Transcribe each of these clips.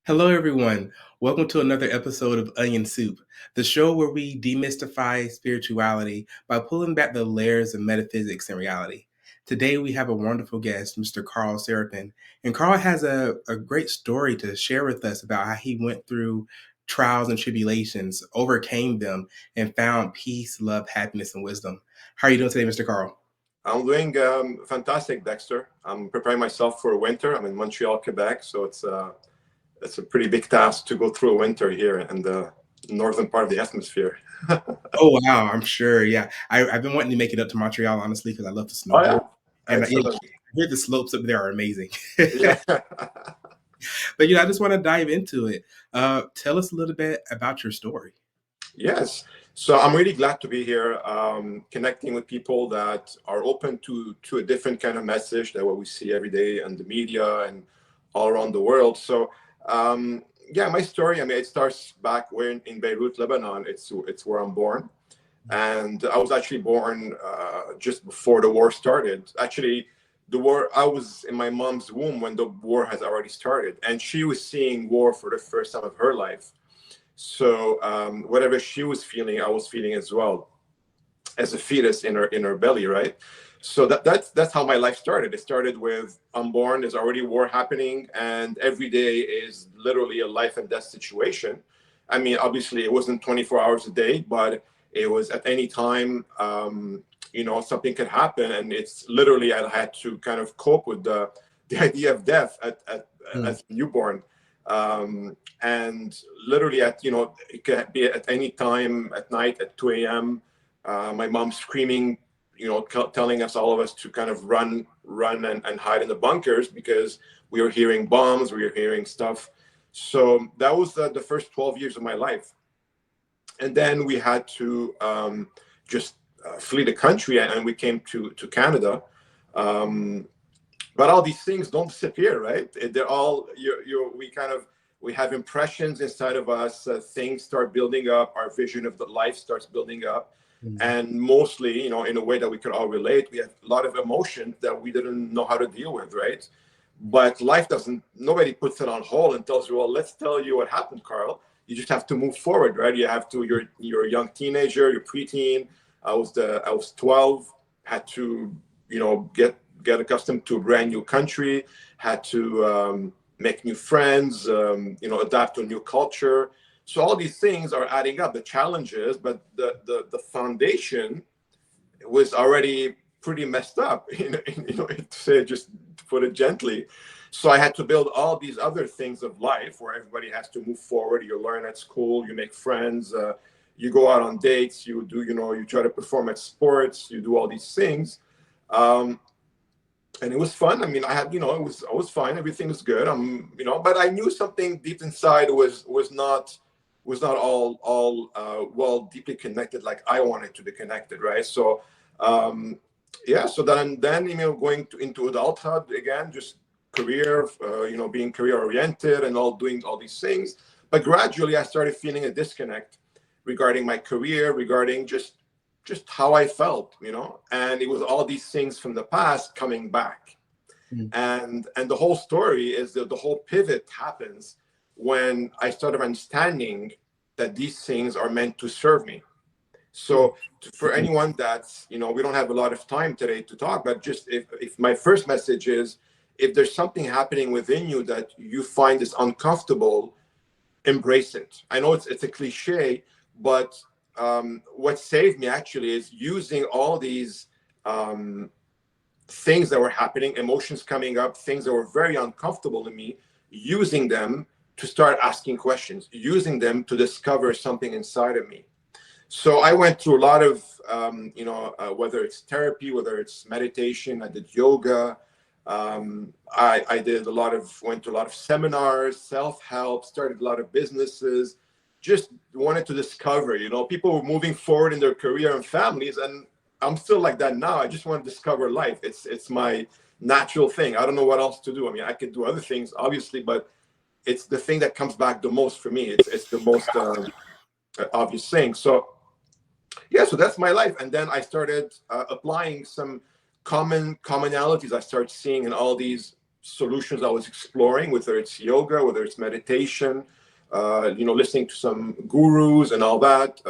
Hello, everyone. Welcome to another episode of Onion Soup, the show where we demystify spirituality by pulling back the layers of metaphysics and reality. Today, we have a wonderful guest, Mr. Carl Serapian. And Carl has a great story to share with us about how he went through trials and tribulations, overcame them, and found peace, love, happiness, and wisdom. How are you doing today, Mr. Carl? I'm doing fantastic, Dexter. I'm preparing myself for winter. I'm in Montreal, Quebec, so it's a pretty big task to go through a winter here in the northern part of the hemisphere. Oh, wow, I'm sure. Yeah. I've been wanting to make it up to Montreal, honestly, because I love to Oh snowboard. yeah, And yeah, excellent. I hear the slopes up there are amazing. Yeah. But I just want to dive into it. Tell us a little bit about your story. Yes. So I'm really glad to be here, connecting with people that are open to a different kind of message than what we see every day in the media and all around the world. So yeah, my story. I mean, it starts back where in Beirut, Lebanon. It's where I'm born, and I was actually born just before the war started. Actually, the war. I was in my mom's womb when the war has already started, and she was seeing war for the first time of her life. So whatever she was feeling, I was feeling as well as a fetus in her belly, right? So that's how my life started. It started with I'm born, there's already war happening, and every day is literally a life and death situation. I mean, obviously, it wasn't 24 hours a day, but it was at any time. Something could happen, and it's literally I had to kind of cope with the idea of death Mm. as a newborn. And literally it could be at any time at night at 2 a.m. My mom screaming, telling us, all of us, to kind of run and hide in the bunkers because we were hearing bombs, we were hearing stuff. So that was the first 12 years of my life. And then we had to just flee the country, and we came to Canada. Um, but all these things don't disappear, right? They're all we have impressions inside of us. Things start building up. Our vision of the life starts building up, Mm. and mostly, in a way that we could all relate. We have a lot of emotions that we didn't know how to deal with, right? But life doesn't. Nobody puts it on hold and tells you, "Well, let's tell you what happened, Carl." You just have to move forward, right? You have to. You're a young teenager. You're preteen. I was 12. Had to, get accustomed to a brand new country. Had to make new friends. Adapt to a new culture. So all these things are adding up. The challenges, but the foundation was already pretty messed up. To say, just to put it gently. So I had to build all these other things of life where everybody has to move forward. You learn at school, you make friends, you go out on dates, you try to perform at sports, you do all these things. Um, and it was fun. I mean, I was fine. Everything was good. But I knew something deep inside was not all well deeply connected like I wanted to be connected, right? So yeah. So then going into adulthood again, just career, being career oriented and all doing all these things. But gradually, I started feeling a disconnect regarding my career, regarding just how I felt, and it was all these things from the past coming back. Mm. And the whole story is that the whole pivot happens when I started understanding that these things are meant to serve me. Mm. So for anyone that's, we don't have a lot of time today to talk, but just if my first message is, if there's something happening within you that you find is uncomfortable, embrace it. I know it's a cliche, but what saved me actually is using all these things that were happening, emotions coming up, things that were very uncomfortable to me, using them to start asking questions, using them to discover something inside of me. So I went through a lot of, whether it's therapy, whether it's meditation. I did yoga. I went to a lot of seminars, self-help, started a lot of businesses, just wanted to discover, people were moving forward in their career and families. And I'm still like that now. I just want to discover life. It's my natural thing. I don't know what else to do. I mean, I could do other things, obviously, but it's the thing that comes back the most for me. It's the most obvious thing. So yeah, so that's my life. And then I started applying some commonalities I started seeing in all these solutions I was exploring, whether it's yoga, whether it's meditation, listening to some gurus and all that.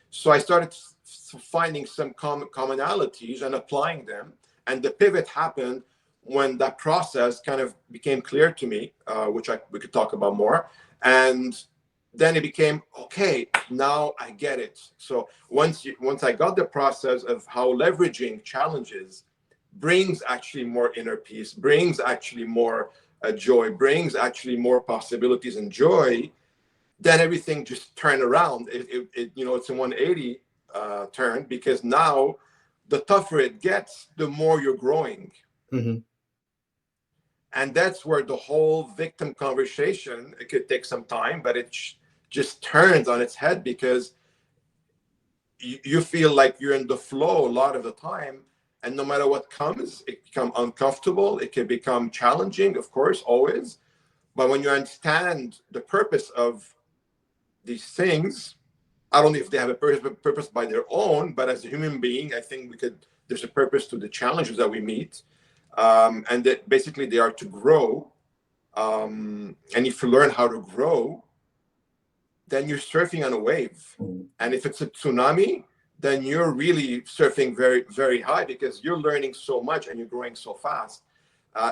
So I started finding some commonalities and applying them. And the pivot happened when that process kind of became clear to me, which we could talk about more. And then it became, okay, now I get it. So once I got the process of how leveraging challenges brings actually more inner peace, brings actually more joy, brings actually more possibilities and joy, then everything just turned around. It's a 180 turn, because now the tougher it gets, the more you're growing. Mm-hmm. And that's where the whole victim conversation, it could take some time, but it just turns on its head, because you feel like you're in the flow a lot of the time. And no matter what comes, it becomes uncomfortable. It can become challenging, of course, always. But when you understand the purpose of these things, I don't know if they have a purpose by their own, but as a human being, I think there's a purpose to the challenges that we meet. And that basically they are to grow. And if you learn how to grow, then you're surfing on a wave. And if it's a tsunami, then you're really surfing very, very high, because you're learning so much and you're growing so fast.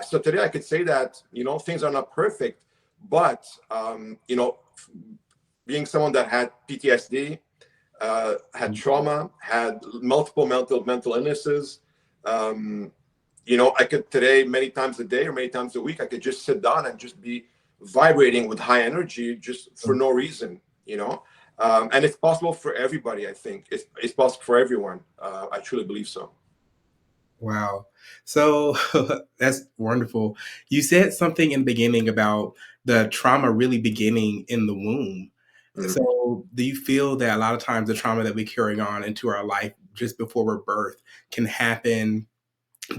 So today I could say that, things are not perfect, but, being someone that had PTSD, had trauma, had multiple mental illnesses, I could today, many times a day or many times a week, I could just sit down and just be vibrating with high energy just for no reason, and it's possible for everybody. I think it's possible for everyone. I truly believe so. Wow. So that's wonderful. You said something in the beginning about the trauma really beginning in the womb. Mhm. So do you feel that a lot of times the trauma that we carry on into our life just before we're birthed can happen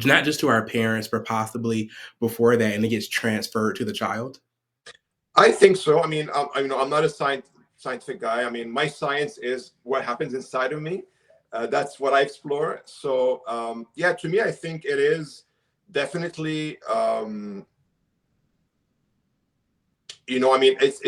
not just to our parents, but possibly before that, and it gets transferred to the child? I think so. I mean, I'm not a scientific guy. I mean, my science is what happens inside of me. That's what I explore. So, yeah, to me, I think it is definitely, I mean,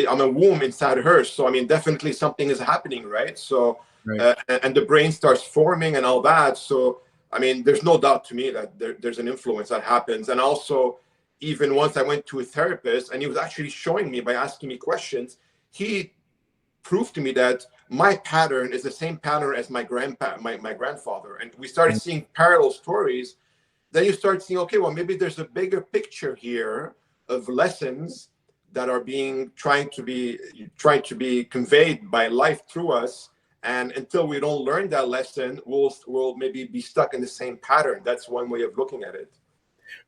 I'm a womb inside her. So, I mean, definitely something is happening, right? So, Right. and the brain starts forming and all that. So, I mean, there's no doubt to me that there's an influence that happens. And also, even once I went to a therapist, and he was actually showing me by asking me questions, he proved to me that my pattern is the same pattern as my grandfather. And we started seeing parallel stories. Then you start seeing, okay, well, maybe there's a bigger picture here of lessons that are trying to be conveyed by life through us. And until we don't learn that lesson, we'll maybe be stuck in the same pattern. That's one way of looking at it.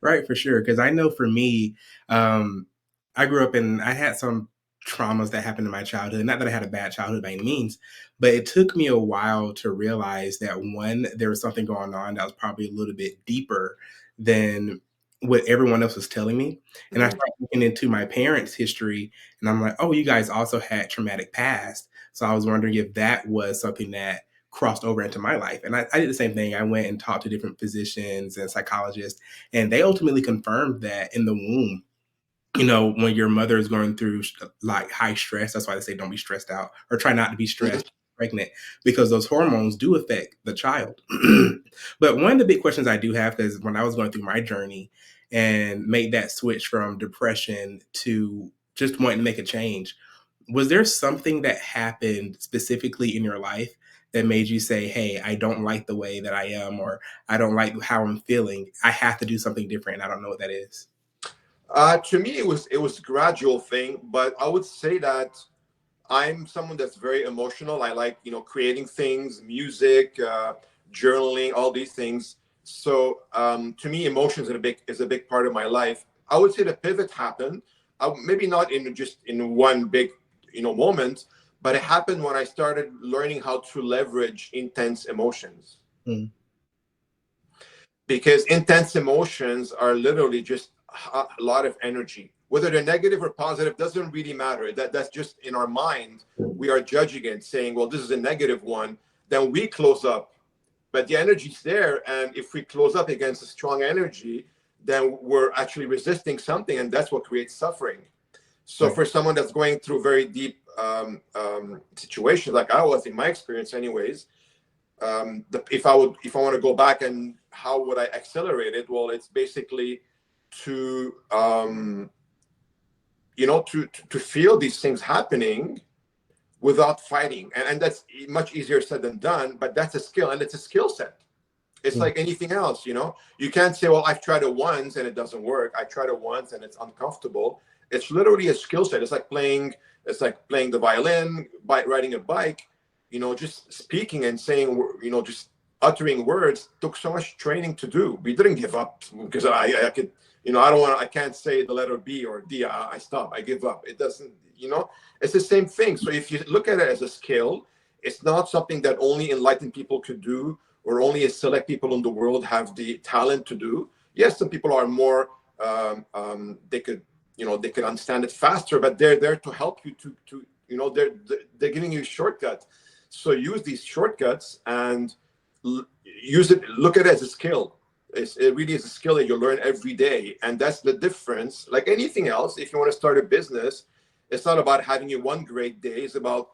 Right, for sure. Because I know for me, I grew up and I had some traumas that happened in my childhood. Not that I had a bad childhood by any means, but it took me a while to realize that one, there was something going on that was probably a little bit deeper than what everyone else was telling me. And I Mhm. started looking into my parents' history, and I'm like, oh, you guys also had traumatic past. So I was wondering if that was something that crossed over into my life. And I did the same thing. I went and talked to different physicians and psychologists, and they ultimately confirmed that in the womb, when your mother is going through like high stress, that's why they say don't be stressed out or try not to be Mhm. stressed pregnant, because those hormones do affect the child. But one of the big questions I do have, because when I was going through my journey and made that switch from depression to just wanting to make a change, was there something that happened specifically in your life that made you say, hey, I don't like the way that I am, or I don't like how I'm feeling, I have to do something different, I don't know what that is? To me, it was a gradual thing, but I would say that I'm someone that's very emotional. I like, creating things, music, journaling, all these things. So to me, emotions is a big part of my life. I would say the pivot happened, maybe not in just in one big, moment, but it happened when I started learning how to leverage intense emotions. Mm. Because intense emotions are literally just a lot of energy, whether they're negative or positive doesn't really matter. That's just in our mind. We are judging it, saying, well, this is a negative one, then we close up, but the energy's there. And if we close up against a strong energy, then we're actually resisting something, and that's what creates suffering. So Right. for someone that's going through very deep situations, like I was in my experience, anyways, if I want to go back and how would I accelerate it? Well, it's basically to to feel these things happening without fighting, and that's much easier said than done. But that's a skill, and it's a skill set. It's Mm. like anything else, you can't say, well, I've tried it once and it doesn't work. I tried it once and it's uncomfortable. It's literally a skill set. It's like playing the violin, by riding a bike. Just speaking and saying, just uttering words took so much training to do. We didn't give up because I could, I can't say the letter B or D. I stop, I give up. It doesn't, it's the same thing. So if you look at it as a skill, it's not something that only enlightened people could do, or only a select people in the world have the talent to do. Yes, some people are more, they could understand it faster, but they're there to help you they're giving you a shortcut. So use these shortcuts and use it, look at it as a skill. It really is a skill that you learn every day. And that's the difference. Like anything else, if you want to start a business, it's not about having you one great day. It's about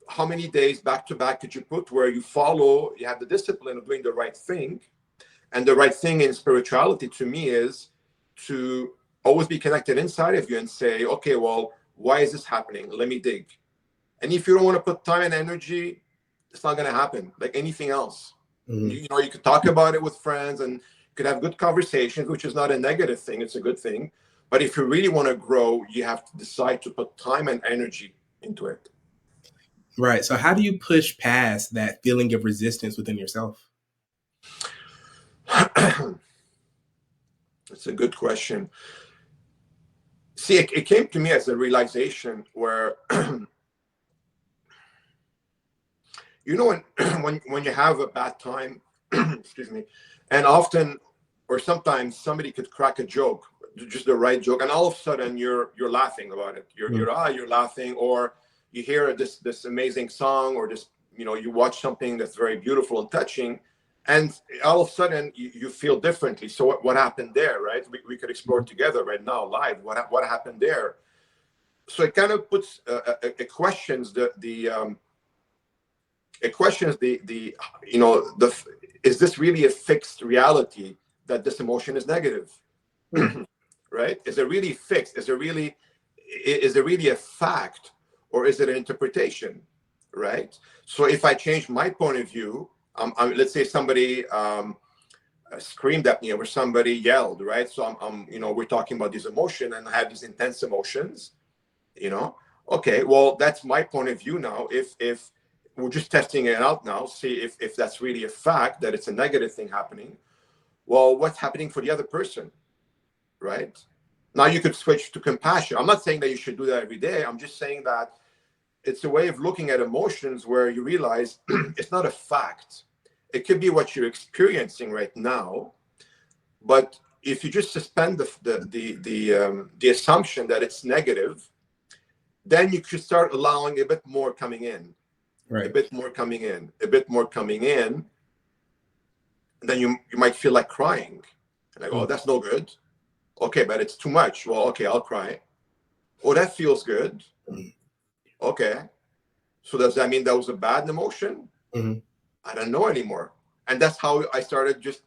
how many days back to back could you put where you have the discipline of doing the right thing. And the right thing in spirituality to me is to always be connected inside of you and say, okay, well, why is this happening? Let me dig. And if you don't want to put time and energy, it's not going to happen, like anything else. Mm. You could talk about it with friends and could have good conversations, which is not a negative thing. It's a good thing. But if you really want to grow, you have to decide to put time and energy into it. Right. So how do you push past that feeling of resistance within yourself? It's a good question. See, it came to me as a realization where, when when you have a bad time, excuse me, and often or sometimes somebody could crack a joke, just the right joke, and all of a sudden you're laughing about it. Mm. You're laughing, or you hear this amazing song, or just you watch something that's very beautiful and touching, and all of a sudden you feel differently. So what happened there, right? We could explore together right now live. What happened there? So it kind of puts it questions the is this really a fixed reality that this emotion is negative? Mm. Right? Is it really fixed? Is it really a fact, or is it an interpretation? Right? So if I change my point of view, let's say somebody screamed at me, or somebody yelled, right? So we're talking about this emotion, and I have these intense emotions, okay, well, that's my point of view now. If we're just testing it out now, see if that's really a fact, that it's a negative thing happening. Well, what's happening for the other person, right? Now you could switch to compassion. I'm not saying that you should do that every day. I'm just saying that it's a way of looking at emotions where you realize it's not a fact. It could be what you're experiencing right now, but if you just suspend the assumption that it's negative, then you could start allowing a bit more coming in, a Right. bit more coming in, a bit more coming in. And then you might feel like crying. And I go, oh, Mm. that's no good. Okay, but it's too much. Well, okay, I'll cry. Oh, that feels good. Mm. Okay. So does that mean that was a bad emotion? Mhm. I don't know anymore. And that's how I started just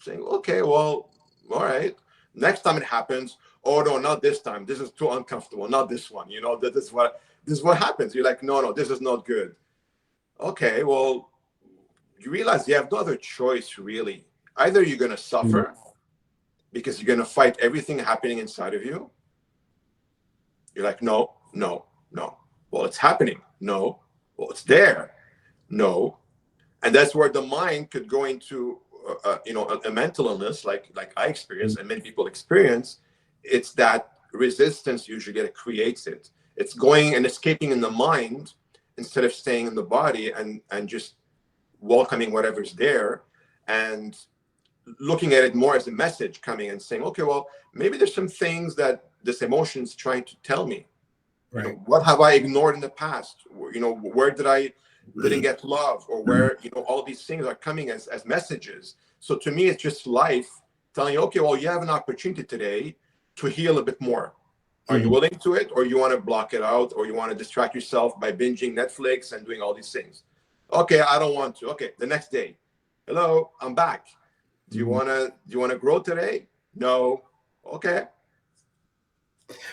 saying, okay, well, all right. Next time it happens, oh no, not this time. This is too uncomfortable. Not this one. This is what happens. You're like, no, this is not good. Okay, well, you realize you have no other choice really. Either you're gonna Mhm. suffer because you're gonna fight everything happening inside of you. You're like, no, no, no. Well, it's happening. No. Well, it's there. No. And that's where the mind could go into a mental illness, like I experience and many people experience. It's that resistance usually that creates it. It's going and escaping in the mind instead of staying in the body and just welcoming whatever's there, and looking at it more as a message coming and saying, okay, well, maybe there's some things that this emotion is trying to tell me. Right. What have I ignored in the past? Where did I didn't get love, or where all these things are coming as messages. So to me, it's just life telling you, okay, well, you have an opportunity today to heal a bit more. Are you Mhm. willing to it, or you want to block it out, or you want to distract yourself by binging Netflix and doing all these things? Okay, I don't want to. Okay, the next day, hello, I'm back. Mhm. Do you want to grow today? No. Okay.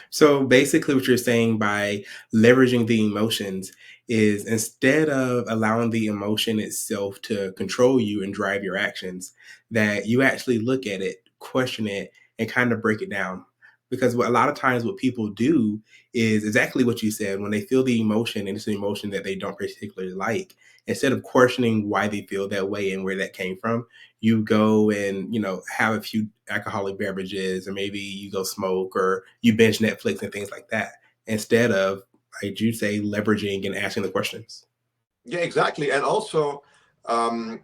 So basically, what you're saying by leveraging the emotions is instead of allowing the emotion itself to control you and drive your actions, that you actually look at it, question it, and kind of break it down. Because a lot of times, what people do is exactly what you said. When they feel the emotion and it's an emotion that they don't particularly like, instead of questioning why they feel that way and where that came from, you go and have a few alcoholic beverages, or maybe you go smoke, or you binge Netflix and things like that, instead of, like you say, leveraging and asking the questions. Yeah, exactly. And also, um,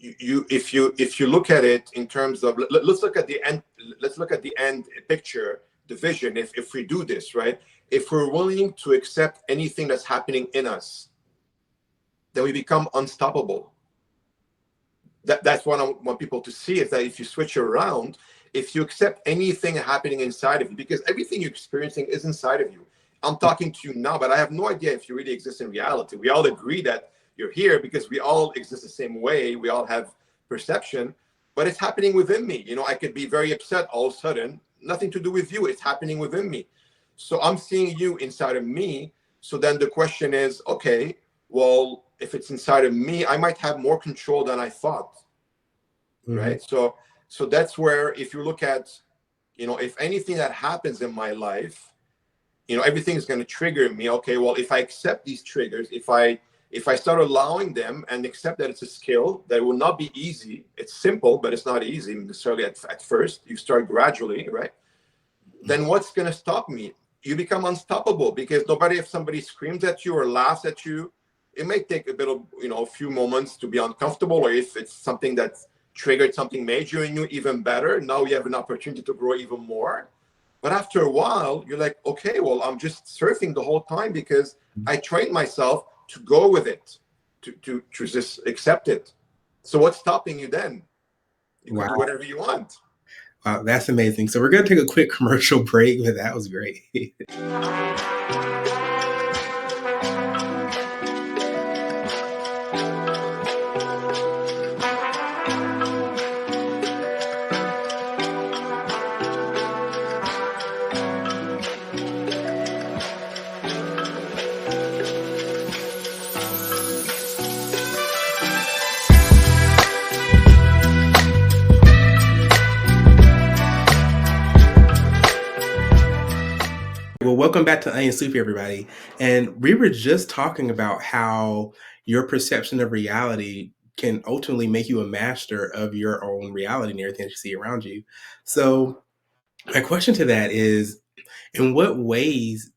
if you look at it in terms of let's look at the end. Let's look at the end picture, the vision. If we do this right, if we're willing to accept anything that's happening in us, then we become unstoppable. That's what I want people to see, is that if you switch around, if you accept anything happening inside of you, because everything you're experiencing is inside of you. I'm talking to you now, but I have no idea if you really exist in reality. We all agree that you're here because we all exist the same way. We all have perception, but it's happening within me. I could be very upset all of a sudden, nothing to do with you. It's happening within me. So I'm seeing you inside of me. So then the question is, okay, well, if it's inside of me, I might have more control than I thought, Mhm. right? So that's where, if you look at, if anything that happens in my life, everything is going to trigger me. Okay, well, if I accept these triggers, if I start allowing them and accept that it's a skill that will not be easy. It's simple, but it's not easy necessarily at first. You start gradually, right? Then what's going to stop me? You become unstoppable, because nobody, if somebody screams at you or laughs at you, it may take a bit of, a few moments to be uncomfortable, or if it's something that triggered something major in you, even better. Now you have an opportunity to grow even more. But after a while, you're like, okay, well, I'm just surfing the whole time because I trained myself to go with it, to just accept it. So what's stopping you then? You can do Wow. whatever you want. Wow, that's amazing. So we're going to take a quick commercial break, but that was great. Well, welcome back to Onion Soup, everybody. And we were just talking about how your perception of reality can ultimately make you a master of your own reality and everything that you see around you. So, my question to that is, in what ways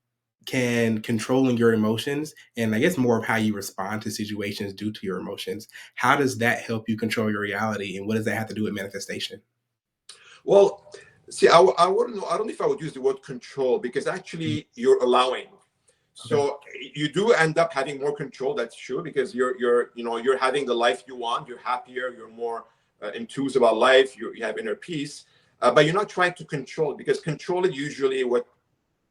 can controlling your emotions, and I guess more of how you respond to situations due to your emotions, how does that help you control your reality? And what does that have to do with manifestation? Well, see, I wouldn't know. I don't know if I would use the word control, because Mhm. actually you're allowing. Okay. So you do end up having more control. That's true, because you're having the life you want. You're happier. You're more enthused about life. You have inner peace, but you're not trying to control it, because control it, usually what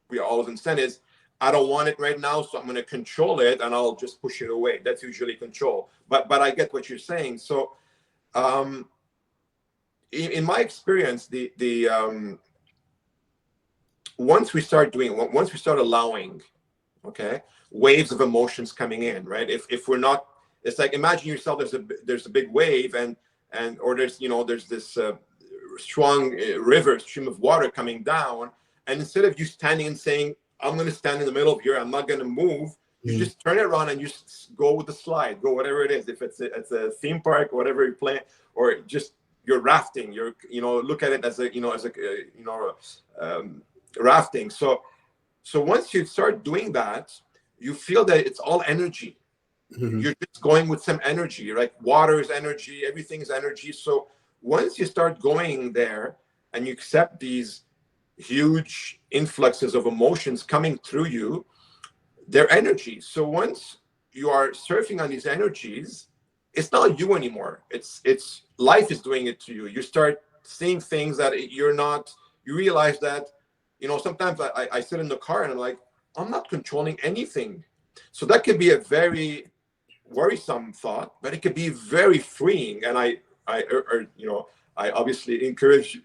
we always understand is, I don't want it right now, so I'm going to control it and I'll just push it away. That's usually control. But I get what you're saying. So um, in my experience, the once we start allowing, okay, waves of emotions coming in, right? If we're not, it's like, imagine yourself, there's a big wave, and or there's this strong river stream of water coming down, and instead of you standing and saying, I'm going to stand in the middle of here, I'm not going to move, you Mhm. just turn it around and you go with the slide, go whatever it is. If it's a theme park, whatever you're playing, or just you're rafting, look at it as um, rafting. So once you start doing that, you feel that it's all energy. Mhm. You're just going with some energy, right? Water is energy, everything is energy. So once you start going there and you accept these huge influxes of emotions coming through you, they're energy. So once you are surfing on these energies, it's not you anymore. It's life is doing it to you. You start seeing things that you're not. You realize that, sometimes I sit in the car and I'm like, I'm not controlling anything. So that could be a very worrisome thought, but it could be very freeing. And I obviously encourage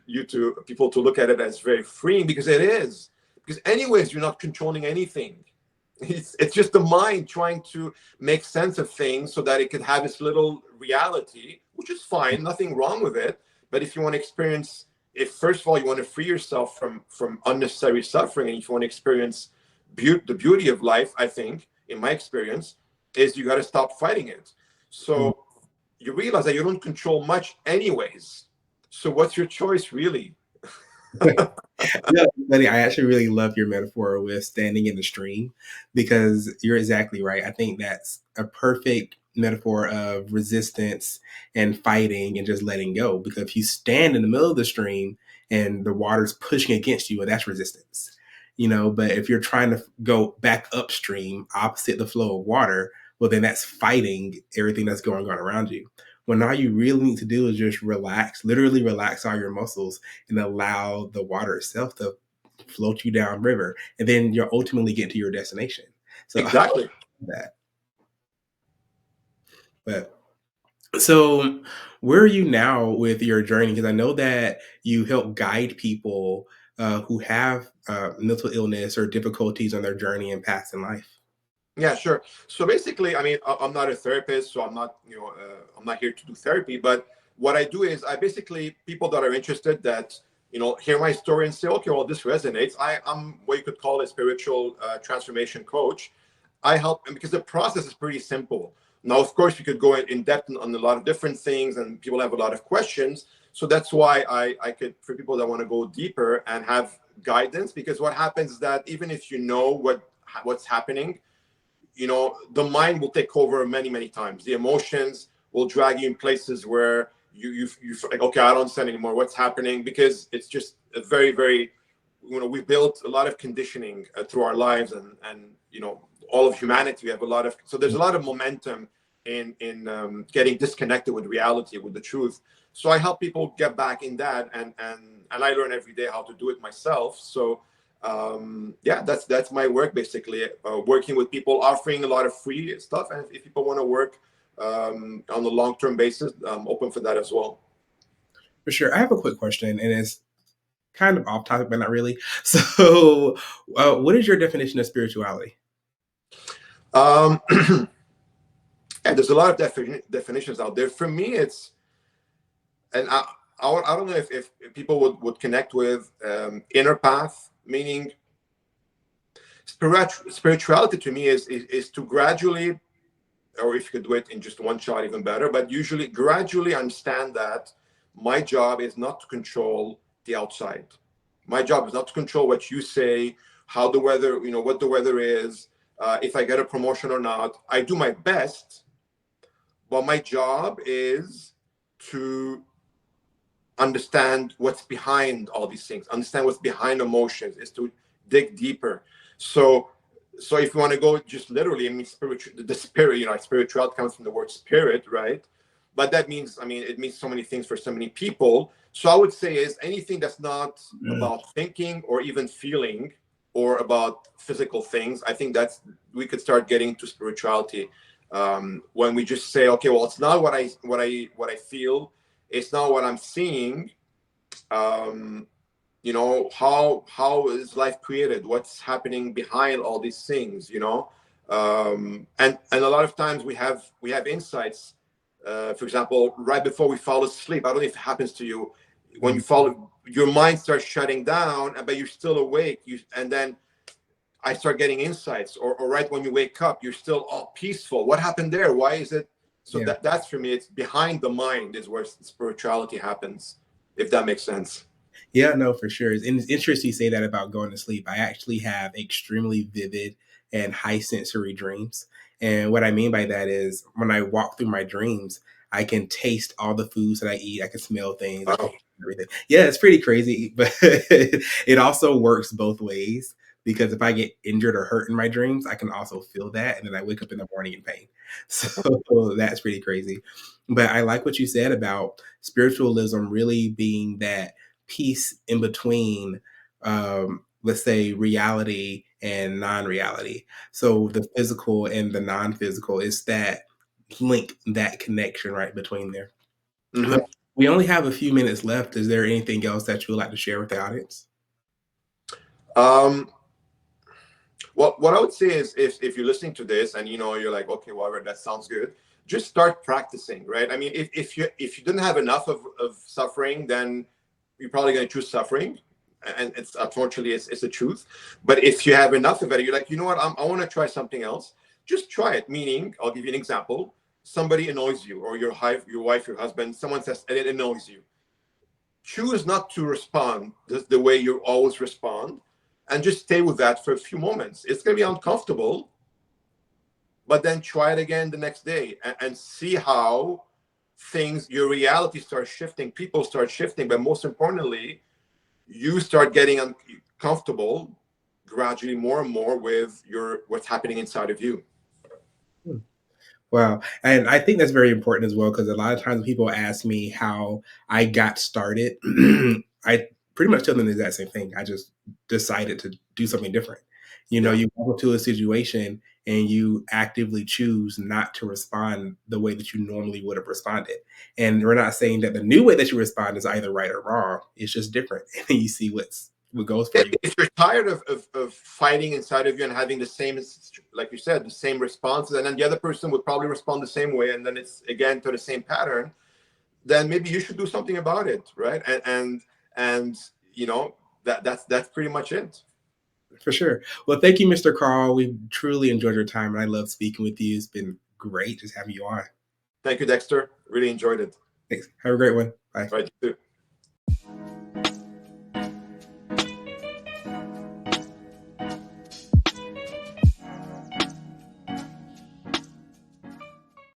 people to look at it as very freeing, because it is. Because anyways, you're not controlling anything. It's just the mind trying to make sense of things so that it could have its little reality, which is fine, nothing wrong with it. But if you want to experience, if first of all you want to free yourself from unnecessary suffering, and if you want to experience the beauty of life, I think, in my experience, is you got to stop fighting it. So you realize that you don't control much anyways. So what's your choice, really? Yeah, buddy, I actually really love your metaphor with standing in the stream, because you're exactly right. I think that's a perfect metaphor of resistance and fighting and just letting go. Because if you stand in the middle of the stream and the water's pushing against you, well, that's resistance. But if you're trying to go back upstream, opposite the flow of water, well, then that's fighting everything that's going on around you. When all you really need to do is just relax, literally relax all your muscles and allow the water itself to float you down river, and then you'll ultimately get to your destination. So I love Exactly. that. But so where are you now with your journey? Because I know that you help guide people who have mental illness or difficulties on their journey and paths in life. Yeah, sure. So basically, I mean, I'm not a therapist, so I'm not here to do therapy. But what I do is, I basically, people that are interested, that hear my story and say, okay, well, this resonates. I'm what you could call a spiritual transformation coach. I help, and because the process is pretty simple. Now, of course, we could go in depth on a lot of different things, and people have a lot of questions. So that's why I could, for people that want to go deeper and have guidance, because what happens is that even if you know what's happening, the mind will take over many times. The emotions will drag you in places where you feel like, okay, I don't understand anymore what's happening, because it's just a very, we built a lot of conditioning through our lives, and all of humanity. We have a lot of, so there's a lot of momentum in getting disconnected with reality, with the truth. So I help people get back in that, and I learn every day how to do it myself. So yeah, that's my work, basically, working with people, offering a lot of free stuff, and if people want to work on a long-term basis, I'm open for that as well. For sure. I have a quick question, and it's kind of off topic, but not really. So, what is your definition of spirituality? um and there's a lot of definitions out there. For me, it's, and I don't know if people would connect with inner path, meaning spirituality to me is to gradually, or if you could do it in just one shot, even better, but usually gradually understand that my job is not to control the outside. My job is not to control what you say, how the weather, what the weather is, if I get a promotion or not. I do my best, but my job is to understand what's behind all these things, understand what's behind emotions, is to dig deeper. So if you want to go just literally, I mean, the spirit, spirituality comes from the word spirit, right? But that means, I mean, it means so many things for so many people. So I would say is anything that's not Mm. about thinking or even feeling or about physical things. I think that's, we could start getting to spirituality when we just say, okay, well, it's not what I feel, it's not what I'm seeing. um how is life created, what's happening behind all these things, and a lot of times we have insights, for example, right before we fall asleep. I don't know if it happens to you. When you Mm. fall, your mind starts shutting down, but you're still awake, and then I start getting insights, or right when you wake up, you're still all peaceful. What happened there? Why is it? So Yeah. that's for me, it's behind the mind is where spirituality happens, if that makes sense. Yeah, no, for sure. And it's interesting you say that about going to sleep. I actually have extremely vivid and high sensory dreams. And what I mean by that is when I walk through my dreams, I can taste all the foods that I eat. I can smell things. I can Wow. hear everything. Yeah, it's pretty crazy, but it also works both ways, because if I get injured or hurt in my dreams, I can also feel that, and then I wake up in the morning in pain. So that's pretty crazy. But I like what you said about spiritualism really being that piece in between, let's say, reality and non-reality. So the physical and the non-physical is that link, that connection right between there. But Mhm. we only have a few minutes left. Is there anything else that you would like to share with the audience? Um, well, what I would say is, if you're listening to this and you're like, okay, well, that sounds good, just start practicing, right? I mean, if you didn't have enough of suffering, then you're probably going to choose suffering, and it's unfortunately it's the truth. But if you have enough of it, you're like, you know what, I want to try something else. Just try it. Meaning, I'll give you an example. Somebody annoys you, or your wife, your husband, someone says, and it annoys you. Choose not to respond the way you always respond, and just stay with that for a few moments. It's going to be uncomfortable, but then try it again the next day, and see how your reality starts shifting, people start shifting, but most importantly, you start getting uncomfortable gradually, more and more, with what's happening inside of you. Hmm. Wow. And I think that's very important as well because a lot of times people ask me how I got started. I pretty much tell them the exact same thing. I just decided to do something different. Yeah. You walk into a situation and you actively choose not to respond the way that you normally would have responded. And we're not saying that the new way that you respond is either right or wrong. It's just different. And then you see what goes for you. If you're tired of fighting inside of you and having the same, like you said, the same responses, and then the other person would probably respond the same way, and then it's again to the same pattern, then maybe you should do something about it, right? And that's pretty much it. For sure. Well, thank you, Mr. Carl. We truly enjoyed your time, and I love speaking with you. It's been great just having you on. Thank you, Dexter. Really enjoyed it. Thanks. Have a great one. Bye. Right. You too.